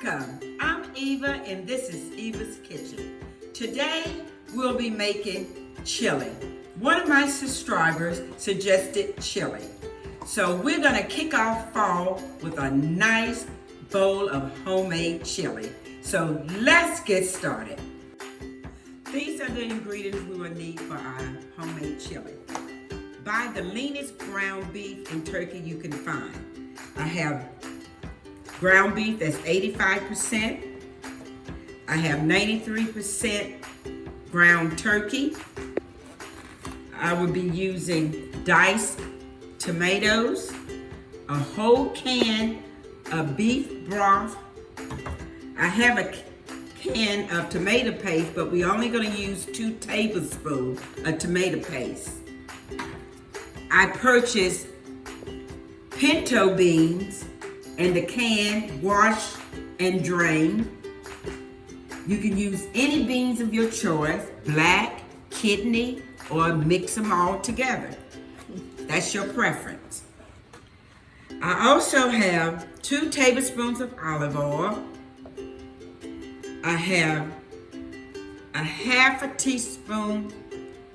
Welcome. I'm Eva and this is Eva's Kitchen. Today we'll be making chili. One of my subscribers suggested chili. So we're going to kick off fall with a nice bowl of homemade chili. So let's get started. These are the ingredients we will need for our homemade chili. Buy the leanest ground beef and turkey you can find. I have ground beef that's 85%. I have 93% ground turkey. I will be using diced tomatoes, a whole can of beef broth. I have a can of tomato paste, but we're only going to use 2 tablespoons of tomato paste. I purchased pinto beans in the can, wash and drain. You can use any beans of your choice, black, kidney, or mix them all together. That's your preference. I also have 2 tablespoons of olive oil. I have a half a teaspoon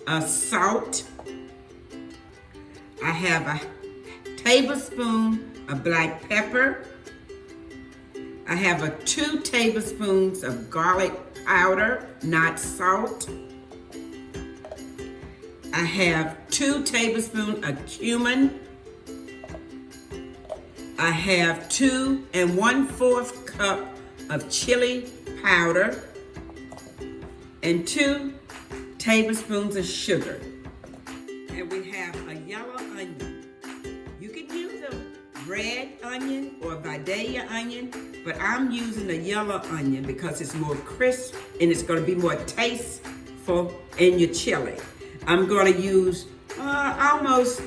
of salt. I have a tablespoon of black pepper. I have 2 tablespoons of garlic powder, not salt. I have 2 tablespoons of cumin. I have 2 1/4 cup of chili powder and 2 tablespoons of sugar. And we have a yellow onion. You can use a red onion or Vidalia onion, but I'm using a yellow onion because it's more crisp and it's going to be more tasteful in your chili. I'm going to use almost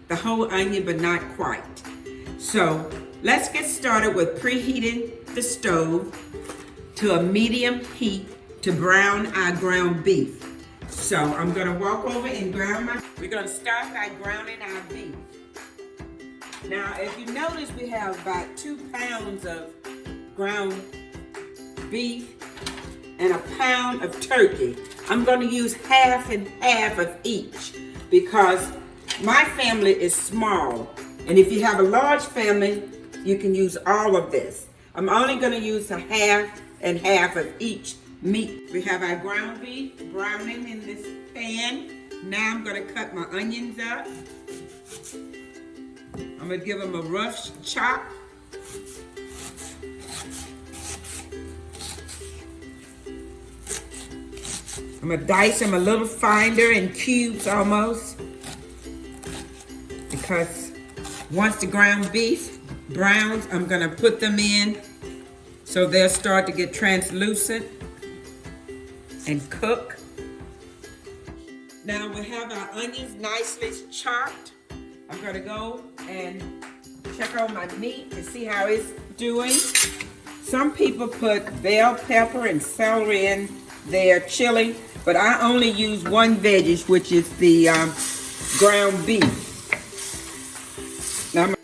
the whole onion, but not quite. So let's get started with preheating the stove to a medium heat to brown our ground beef. So I'm going to walk over and we're going to start by browning our beef. Now, if you notice, we have about 2 pounds of ground beef and a pound of turkey. I'm going to use half and half of each because my family is small. And if you have a large family, you can use all of this. I'm only going to use a half and half of each meat. We have our ground beef browning in this pan. Now I'm going to cut my onions up. I'm going to give them a rough chop. I'm going to dice them a little finer in cubes almost, because once the ground beef browns, I'm going to put them in so they'll start to get translucent and cook. Now we have our onions nicely chopped. I'm going to go and check on my meat to see how it's doing. Some people put bell pepper and celery in their chili, but I only use one veggie, which is the ground beef. Now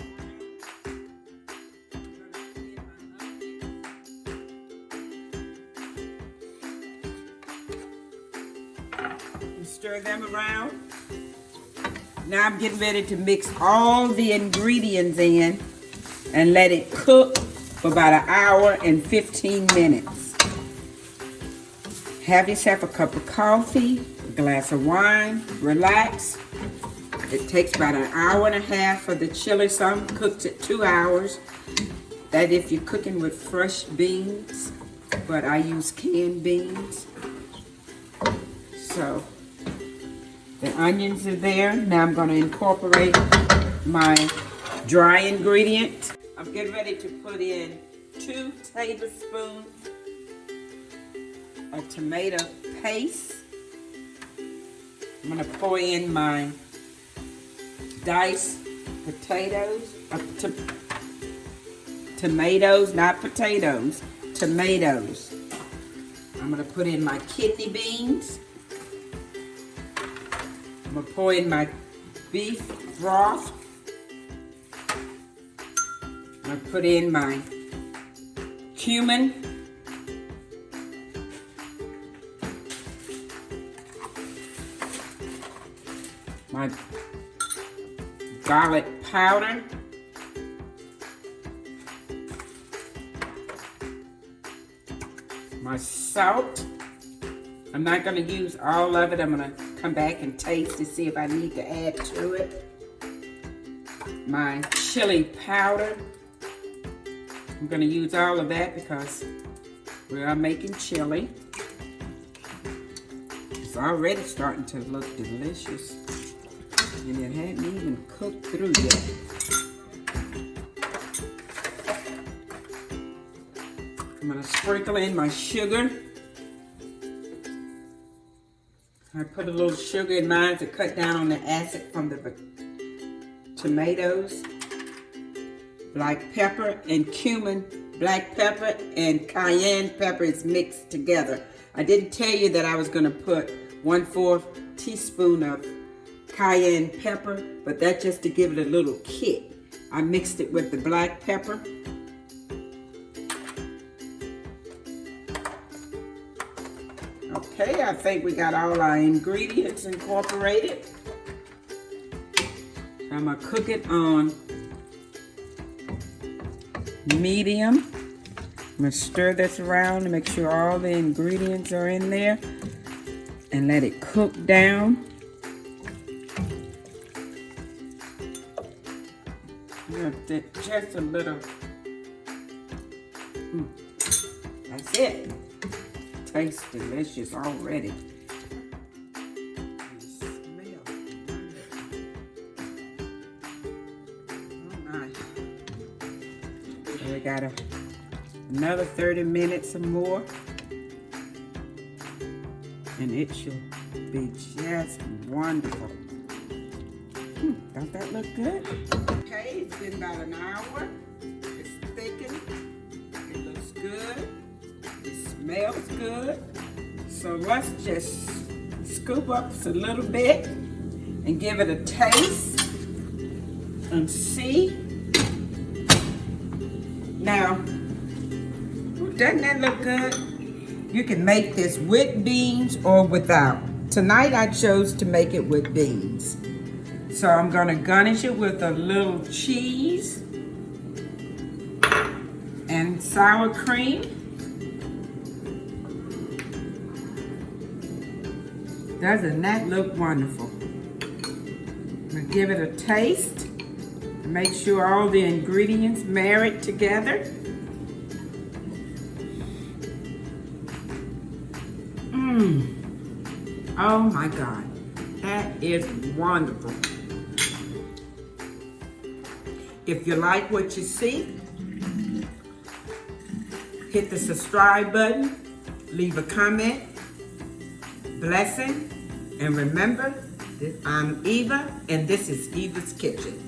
stir them around. Now I'm getting ready to mix all the ingredients in and let it cook for about 1 hour and 15 minutes. Have yourself a cup of coffee, a glass of wine, relax. It takes about 1 hour and a half for the chili. Some cooks at 2 hours. That if you're cooking with fresh beans, but I use canned beans. So the onions are there. Now I'm going to incorporate my dry ingredients. I'm getting ready to put in 2 tablespoons of tomato paste. I'm going to pour in my diced potatoes, tomatoes, not potatoes, tomatoes. I'm going to put in my kidney beans. I'm going to pour in my beef broth. I'm going to put in my cumin, my garlic powder, my salt. I'm not going to use all of it. I'm going to come back and taste to see if I need to add to it. My chili powder. I'm going to use all of that because we are making chili. It's already starting to look delicious. And it hadn't even cooked through yet. I'm going to sprinkle in my sugar. I put a little sugar in mine to cut down on the acid from the tomatoes. Black pepper and cumin, black pepper and cayenne pepper is mixed together. I didn't tell you that I was going to put 1/4 teaspoon of cayenne pepper, but that's just to give it a little kick. I mixed it with the black pepper. Okay, I think we got all our ingredients incorporated. I'm gonna cook it on medium. I'm gonna stir this around to make sure all the ingredients are in there and let it cook down. Just a little. That's it. Tastes delicious already. So we got another 30 minutes or more, and it should be just wonderful. Don't that look good? Okay, it's been about an hour. It's thickened. It looks good. It smells good. So let's just scoop up a little bit and give it a taste and see. Now, doesn't that look good? You can make this with beans or without. Tonight I chose to make it with beans. So I'm gonna garnish it with a little cheese and sour cream. Doesn't that look wonderful? I'm gonna give it a taste. Make sure all the ingredients marry together. Oh my God, that is wonderful. If you like what you see, hit the subscribe button, leave a comment, blessing, and remember that I'm Eva, and this is Eva's Kitchen.